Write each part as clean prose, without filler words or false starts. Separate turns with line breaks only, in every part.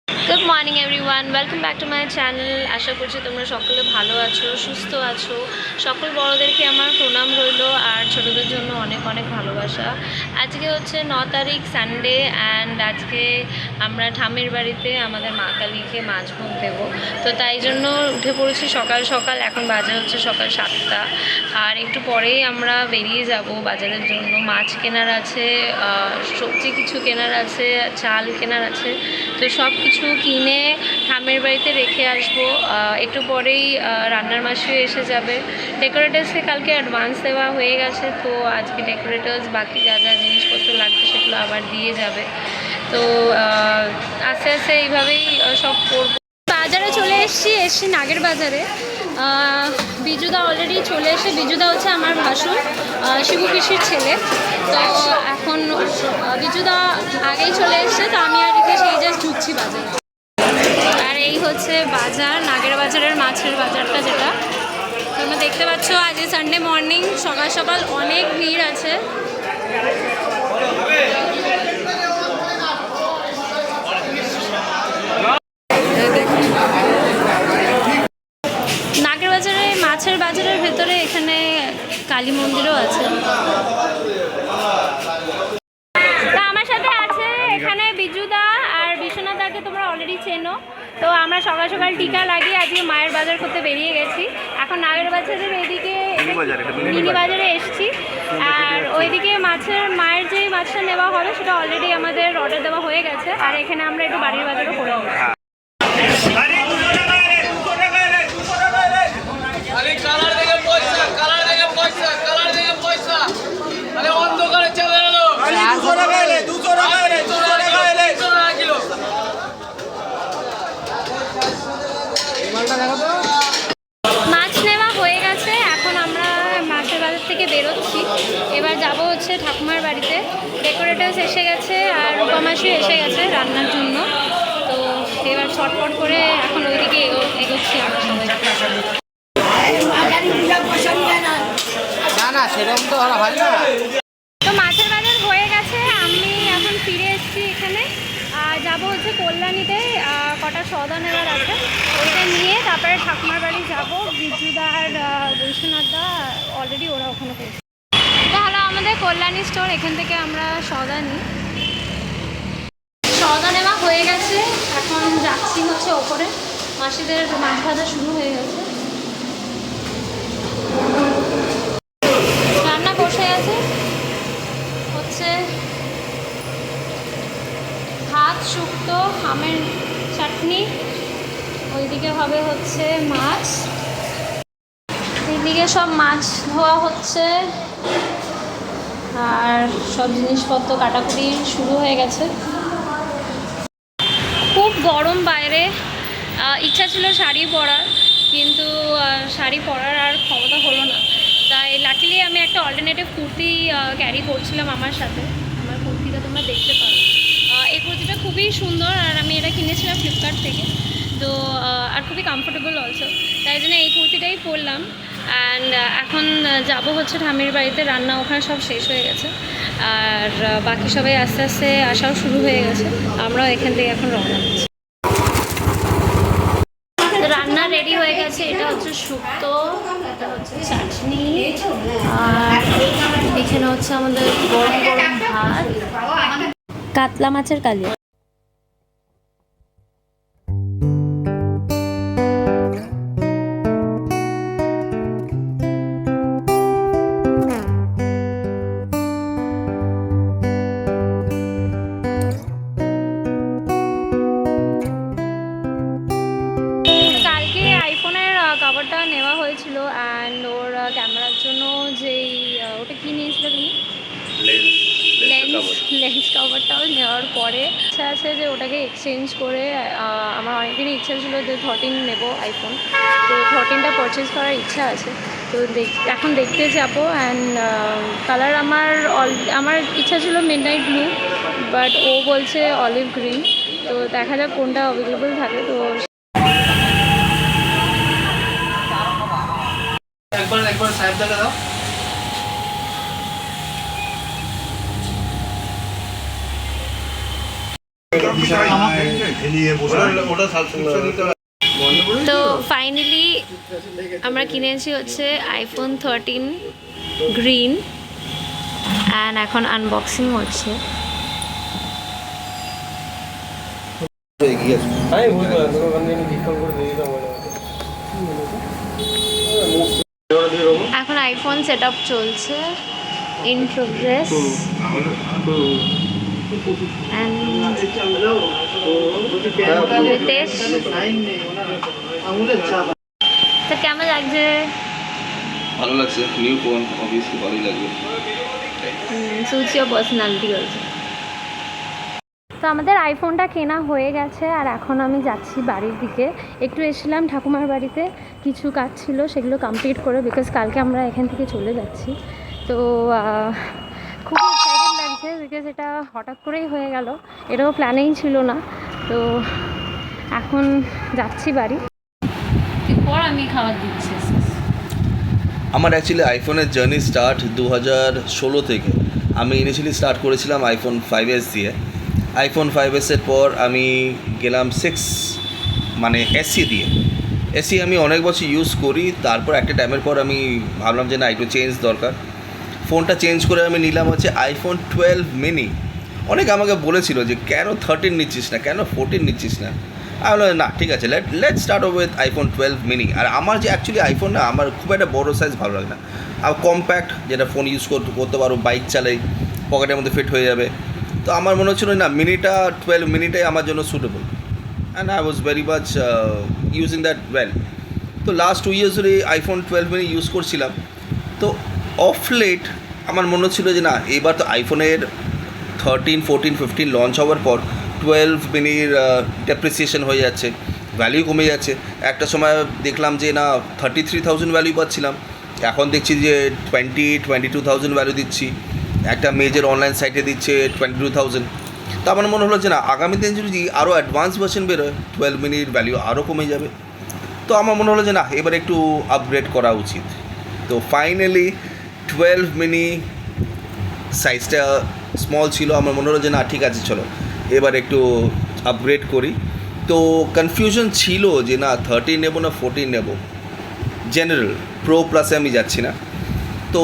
Good morning everyone, welcome back to my channel. আশা করছি তোমরা সকলে ভালো আছো, সুস্থ আছো। সকল বড়োদেরকে আমার প্রণাম রইল, আর ছোটোদের জন্য অনেক অনেক ভালোবাসা। আজকে হচ্ছে 9 তারিখ, সানডে, অ্যান্ড আজকে আমরা ঠামের বাড়িতে আমাদের মা কালীকে মাছ ভোগ দেবো। তো তাই জন্য উঠে পড়েছি সকাল সকাল। এখন বাজে হচ্ছে সকাল 7টা, আর একটু পরেই আমরা বেরিয়ে যাব বাজারের জন্য। মাছ কেনার আছে, সবজি কিছু কেনার আছে, চাল কেনার আছে। তো সব কিছু কিনে ঠামের বাড়িতে রেখে আসবো। একটু পরেই রান্নার মাসিও এসে যাবে। ডেকোরেটার্সকে কালকে অ্যাডভান্স দেওয়া হয়ে গেছে, তো আজকে ডেকোরেটার্স বাকি যা যা জিনিসপত্র লাগবে সেগুলো আবার দিয়ে যাবে। তো আস্তে আস্তে এইভাবেই সব করবো। বাজারে চলে এসছি নাগের বাজারে। বিজুদা অলরেডি চলে এসে, বিজুদা হচ্ছে আমার ভাসুর, শিবু পিসির ছেলে। তো এখন বিজুদা আগেই চলে এসছে, তো আমি আর রেখে সেই জাস্ট ঢুকছি বাজারে। আর এই হচ্ছে বাজার, নাগের বাজারের মাছের বাজারটা, যেটা তোমরা দেখতে পাচ্ছ। আজ সানডে মর্নিং, সকাল সকাল অনেক ভিড় আছে। নাগের বাজারে মাছের বাজারের ভেতরে এখানে কালী মন্দিরও আছে। তা আমার সাথে আছে এখানে বিজুদা আর বিশ্বনাথদাকে তোমরা অলরেডি চেনো। তো আমরা সকাল সকাল টিকা লাগিয়ে আজকে মায়ের বাজার করতে বেরিয়ে গেছি। এখন নাগের বাজারের এইদিকে মিনি বাজারে এসছি, আর ওইদিকে মায়ের যেই মাছটা নেওয়া হবে সেটা অলরেডি আমাদের অর্ডার দেওয়া হয়ে গেছে। আর এখানে আমরা একটু বাড়ির বাজারও করে নেব। মাছ নেওয়া হয়ে গেছে, এখন আমরা মাছের বাজার থেকে বেরোচ্ছি। এবার যাব হচ্ছে ঠাকুমার বাড়িতে। ডেকোরেটার্স এসে গেছে আর রূপামাসিও এসে গেছে রান্নার জন্য। তো এবার ছটপট করে এখন ওইদিকে এগোচ্ছি আমরা সবাই।
না সেরকম তো হয় না।
তো মাছের বাজার হয়ে গেছে, আমি এখন ফিরে এসেছি এখানে। যাবো হচ্ছে কল্যাণীতে, কটা সওদা নেওয়ার আছে, ওইটা নিয়ে তারপরে ঠাকুমার বাড়ি যাবো। বিজুদা আর বৈশ্বনাথদা অলরেডি ওরা ওখানে পেয়েছে। এটা হলো আমাদের কল্যাণী স্টোর, এখান থেকে আমরা সওদা নিই। সওদা নেওয়া হয়ে গেছে, এখন যাচ্ছি হচ্ছে ওপরে। মাসিদের মাছ ভাজা শুরু হয়ে গেছে, রান্না বসে গেছে। হচ্ছে ভাত, শুক্তো, আমের চাটনি, ওইদিকে হবে হচ্ছে মাছ, এইদিকে সব মাছ ধোয়া হচ্ছে, আর সব জিনিসপত্র কাটাকুটি শুরু হয়ে গেছে। খুব গরম বাইরে, ইচ্ছা ছিল শাড়ি পরার, কিন্তু শাড়ি পরার আর ক্ষমতা হলো না। তাই লাকিলি আমি একটা অল্টারনেটিভ কুর্তি ক্যারি করছিলাম আমার সাথে। আমার কুর্তিটা তোমরা দেখতে পারো। এই কুর্তিটা খুবই সুন্দর, আর আমি এটা কিনেছিলাম ফ্লিপকার্ট থেকে। তো আর খুবই কমফোর্টেবল অলসো, তাই জন্য এই কুর্তিটাই পরলাম। অ্যান্ড এখন যাব হচ্ছে ঠামের বাড়িতে। রান্না ওখানে সব শেষ হয়ে গেছে, আর বাকি সবাই আস্তে আস্তে আসাও শুরু হয়ে গেছে। আমরাও এখান থেকে এখন রওনা দিচ্ছি। রান্না রেডি হয়ে গেছে। এটা হচ্ছে শুক্তো, এটা হচ্ছে চাটনি, আর এখানে হচ্ছে আমাদের গরম গরম ভাত, কাতলা মাছের কালিয়া। কভারটা নেওয়া হয়েছিল, অ্যান্ড ওর ক্যামেরার জন্য যেই ওটা কি নিয়েছিল তুমি, লেন্স কভারটাও নেওয়ার পরে ইচ্ছা আছে যে ওটাকে এক্সচেঞ্জ করে, আমার অনেকদিনই ইচ্ছা ছিল যে 13 নেব আইফোন। তো 13টা পারচেজ করার ইচ্ছা আছে। তো এখন দেখতে যাবো। অ্যান্ড কালার আমার ইচ্ছা ছিল মিডনাইট ব্লু, বাট ও বলছে অলিভ গ্রিন। তো দেখা যাক কোনটা অ্যাভেলেবল থাকে। তো
একবার সাহেব দাদা দাও। ওটা সাবস্ক্রিপশন নিতে হবে।
তো ফাইনালি আমরা কিনেছি হচ্ছে আইফোন 13 গ্রিন অ্যান্ড এখন আনবক্সিং হচ্ছে। এখন আইফোন সেট আপ চলছে, ইন প্রোগ্রেস। রিতেশ, তো কেমন লাগছে?
ভালো লাগছে, নিউ ফোন অবভিয়াসলি ভালোই লাগবে।
Suits your personality also. তো আমাদের আইফোনটা কেনা হয়ে গেছে আর এখন আমি যাচ্ছি বাড়ির দিকে। একটু এসেছিলাম ঠাকুমার বাড়িতে, কিছু কাজ ছিল সেগুলো কমপ্লিট করে, বিকজ কালকে আমরা এখান থেকে চলে যাচ্ছি। তো খুব এক্সাইটেড লাগছে বিকজ এটা হঠাৎ করেই হয়ে গেল, এটাও প্ল্যানেই ছিল না। তো এখন যাচ্ছি বাড়ি, এরপর আমি খাবার দিচ্ছি।
আমার অ্যাকচুয়ালি আইফোনের জার্নি স্টার্ট 2016 থেকে। আমি ইনিশিয়ালি স্টার্ট করেছিলাম আইফোন 5s দিয়ে। আইফোন 5sের পর আমি গেলাম 6 মানে এসি দিয়ে। এসি আমি অনেক বছর ইউজ করি, তারপর একটা টাইমের পর আমি ভাবলাম যে না, একটু চেঞ্জ দরকার। ফোনটা চেঞ্জ করে আমি নিলাম হচ্ছে আইফোন 12 মিনি। অনেকে আমাকে বলেছিল যে কেন 13 নিচ্ছিস না, কেন 14 নিচ্ছিস না। আমি বললাম না, ঠিক আছে, let start with iPhone 12 mini. আর আমার যে অ্যাকচুয়ালি আইফোন না, আমার খুব একটা বড়ো সাইজ ভালো লাগে না। আর কম্প্যাক্ট, যেটা ফোন ইউজ করতে পারো, বাইক চালাই, পকেটের মধ্যে ফিট হয়ে যাবে। তো আমার মনে হচ্ছিল না, 12 মিনিটাই আমার জন্য suitable, and I was very much using that well. তো লাস্ট 2 ইয়ার্স ধরে আইফোন 12 মিনি ইউজ করছিলাম। তো অফ লেট আমার মনে হচ্ছিলো যে না, এবার তো আইফোনের 13, 14, 15 লঞ্চ হওয়ার পর 12 মিনির ডেপ্রিসিয়েশন হয়ে যাচ্ছে, ভ্যালু কমে যাচ্ছে। একটা সময় দেখলাম যে না 33,000 ভ্যালু পাচ্ছিলাম, এখন দেখছি যে 22,000 ভ্যালু দিচ্ছি। একটা মেজর অনলাইন সাইটে দিচ্ছে 22,000। তো আমার মনে হলো যে না, আগামী দিন যদি আরও অ্যাডভান্স ভার্সন বেরোয়, 12 মিনির ভ্যালু আরও কমে যাবে। তো আমার মনে হলো যে না, এবার একটু আপগ্রেড করা উচিত। তো ফাইনালি 12 মিনি সাইজটা স্মল ছিল, আমার মনে হলো যে না, ঠিক আছে, চলো এবার একটু আপগ্রেড করি। তো কনফিউশন ছিল যে না 13 নেবো না 14 নেবো। জেনারেল প্রো প্লাসে আমি যাচ্ছি না। তো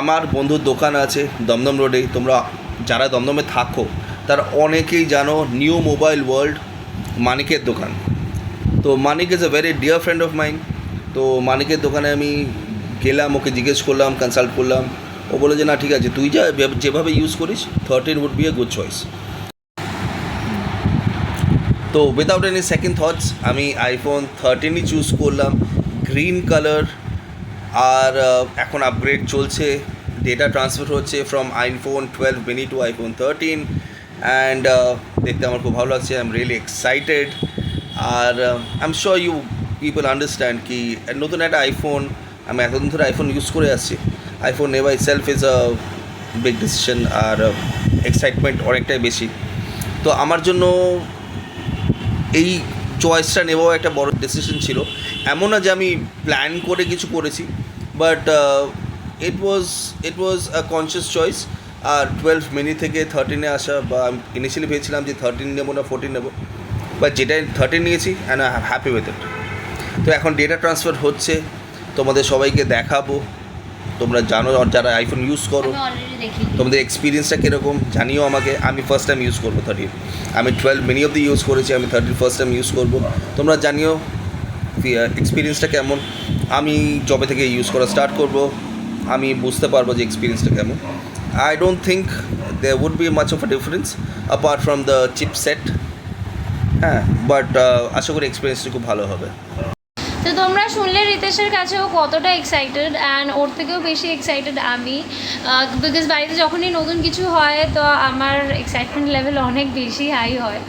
আমার বন্ধুর দোকান আছে দমদম রোডে, তোমরা যারা দমদমে থাকো তারা অনেকেই জানো, নিউ মোবাইল ওয়ার্ল্ড, মানিকের দোকান। তো Manik is a very dear friend of mine. তো মানিকের দোকানে আমি গেলাম, ওকে জিজ্ঞেস করলাম, কনসাল্ট করলাম। ও বলে যে না, ঠিক আছে, তুই যেভাবে ইউজ করিস 13 would be a good choice. তো উইদাউট এনি সেকেন্ড থটস আমি আইফোন 13ই চুজ করলাম, গ্রিন কালার। আর এখন আপগ্রেড চলছে, ডেটা ট্রান্সফার হচ্ছে from iPhone 12 mini to iPhone 13, and দেখতে আমার খুব ভালো লাগছে। I am really excited. আর I am sure you people understand কি নতুন একটা আইফোন, আমি এতদিন ধরে আইফোন ইউজ করে আসছি। আইফোন নেওয়া itself is a big decision, আর এক্সাইটমেন্ট অনেকটাই বেশি। তো আমার জন্য এই চয়েসটা নেওয়াও একটা বড় ডিসিশন ছিল। এমন না যে আমি প্ল্যান করে কিছু করেছি, but it was a conscious choice. আর 12 মিনি থেকে 13-এ আসা, বা আমি ইনিশিয়ালি ভেবেছিলাম যে 13 নেবো না 14 নেবো, বাট যেটা 13 নিয়েছি and I am happy with it. তো এখন ডেটা ট্রান্সফার হচ্ছে, তোমাদের সবাইকে দেখাবো। তোমরা জানো যারা আইফোন ইউজ করো, তোমাদের এক্সপিরিয়েন্সটা কীরকম জানিও আমাকে। আমি ফার্স্ট টাইম ইউজ করবো 13, আমি 12 মিনি অবধি ইউজ করেছি, আমি 13 ফার্স্ট টাইম ইউজ করবো। তোমরা জানিও এক্সপিরিয়েন্সটা কেমন। আমি যবে থেকে ইউজ করা স্টার্ট করবো, আমি বুঝতে পারবো যে এক্সপিরিয়েন্সটা কেমন। I don't think there would be much of a difference apart from the chipset. হ্যাঁ, বাট আশা করি এক্সপিরিয়েন্সটা খুব ভালো হবে।
তো তোমরা শুনলে রিতেশের কাছেও কতটা এক্সাইটেড, অ্যান্ড ওর থেকেও বেশি এক্সাইটেড আমি, বিকজ বাড়িতে যখনই নতুন কিছু হয় তো আমার এক্সাইটমেন্ট লেভেল অনেক বেশি হাই হয়।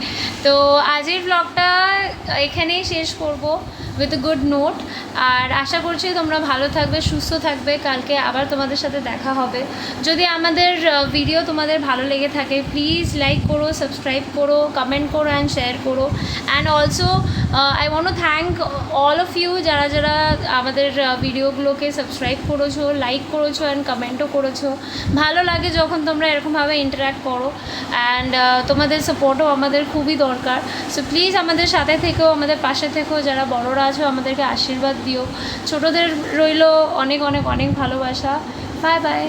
তো আজকের ব্লগটা এখানেই শেষ করব উইথ এ গুড নোট। আর আশা করছি তোমরা ভালো থাকবে, সুস্থ থাকবে। কালকে আবার তোমাদের সাথে দেখা হবে। যদি আমাদের ভিডিও তোমাদের ভালো লেগে থাকে, প্লিজ লাইক করো, সাবস্ক্রাইব করো, কমেন্ট করো অ্যান্ড শেয়ার করো। And also I want to thank all of you যারা যারা আমাদের ভিডিওগুলোকে সাবস্ক্রাইব করেছো, লাইক করেছো অ্যান্ড কমেন্টও করেছো। ভালো লাগে যখন তোমরা এরকমভাবে ইন্টারাক্ট করো, অ্যান্ড তোমাদের সাপোর্টও আমাদের খুবই দরকার। সো প্লিজ আমাদের সাথে থেকেও, আমাদের পাশে থেকেও, যারা বড়রা আছো আমাদেরকে আশীর্বাদ দিও। ছোটোদের রইল অনেক অনেক অনেক ভালোবাসা। Bye bye.